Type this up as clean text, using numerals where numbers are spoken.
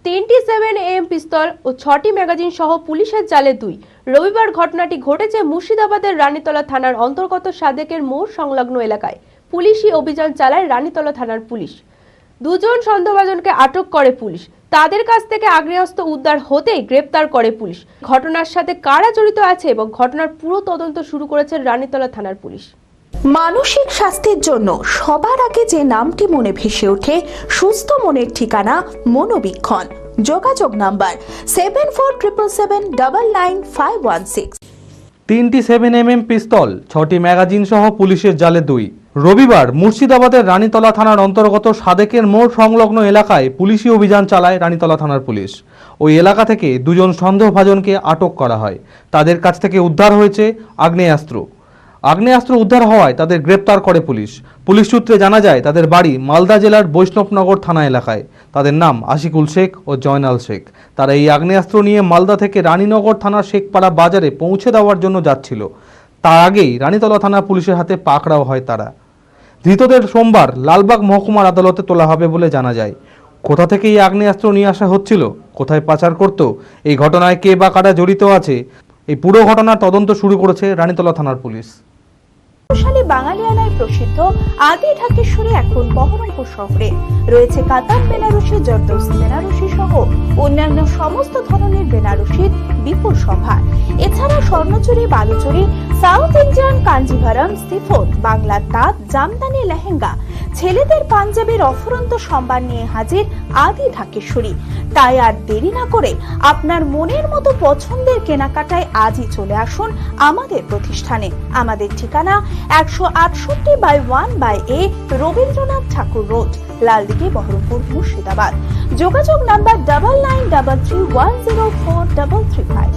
3টি 7am পিস্তল ও 6টি magazine সহ পুলিশের জালে 2। রবিবার ঘটনাটি ঘটেছে মুর্শিদাবাদের রানীতলা থানার অন্তর্গত সাদেকের মোড় সংলগ্ন এলাকায়। পুলিশি অভিযান চালায় রানীতলা থানার পুলিশ। দুজন সন্দেহভাজনকে আটক করে পুলিশ। তাদের কাছ থেকে আগ্নেয়াস্ত্র উদ্ধার হতেই গ্রেপ্তার করে পুলিশ। ঘটনার সাথে কারা জড়িত আছে এবং ঘটনার পুরো তদন্ত শুরু করেছে রানীতলা থানার পুলিশ। মানসিক স্বাস্থ্যের জন্য সবার আগে যে নামটি মনে ভেসে ওঠে সুস্থ মনের ঠিকানা মনোবীক্ষণ। যোগাযোগ নাম্বার 7477799516। 3টি 7mm পিস্তল, 6টি ম্যাগাজিন সহ পুলিশের জালে 2। রবিবার মুর্শিদাবাদের রানীতলা থানার অন্তর্গত সাদেকের মোড় সংলগ্ন এলাকায় পুলিশি অভিযান চালায় রানীতলা থানার পুলিশ। ওই এলাকা থেকে দুজন সন্দেহভাজনকে আটক করা হয়। তাদের কাছ থেকে উদ্ধার হয়েছে আগ্নেয়াস্ত্র উদ্ধার হওয়ায় তাদের গ্রেপ্তার করে পুলিশ। পুলিশ সূত্রে জানা যায় তাদের বাড়ি মালদা জেলার বৈষ্ণবনগর থানা এলাকায়। তাদের নাম আশিকুল শেখ ও জয়নাল শেখ। তারা এই আগ্নেয়াস্ত্র নিয়ে মালদা থেকে রানীনগর থানার শেখপাড়া বাজারে পৌঁছে দেওয়ার জন্য যাচ্ছিল। তার আগেই রানীতলা থানা পুলিশের হাতে পাকড়াও হয় তারা। ধৃতদের সোমবার লালবাগ মহকুমার আদালতে তোলা হবে বলে জানা যায়। কোথা থেকে এই আগ্নেয়াস্ত্র নিয়ে আসা হচ্ছিল, কোথায় পাচার করত, এই ঘটনায় কে বা কারা জড়িত আছে, এই পুরো ঘটনার তদন্ত শুরু করেছে রানীতলা থানার পুলিশ। বাঙালিয়ানায় প্রসিদ্ধ আদি ঢাকেশ্বরী এখন বহরমপুর শহরে রয়েছে কাতার বেনারসি, জর্দোসি বেনারসি সহ অন্যান্য সমস্ত ধরনের বেনারসির বিপুল সম্ভার। এছাড়া Swarnachuri, Baluchari, south Indian Kanjivaram, chiffon, বাংলার তাঁত, জামদানি, লেহেঙ্গা, ছেলেদের পাঞ্জাবির অফুরন্ত সম্ভার নিয়ে হাজির আদি ঢাকেশ্বরী। তাই আর দেরি না করে আপনার মনের মতো পছন্দের কেনাকাটায় আজই চলে আসুন আমাদের প্রতিষ্ঠানে। আমাদের ঠিকানা 168/1/A রবীন্দ্রনাথ ঠাকুর রোড, লালদিঘি, বহরমপুর, মুর্শিদাবাদ। যোগাযোগ নাম্বার 9933104335।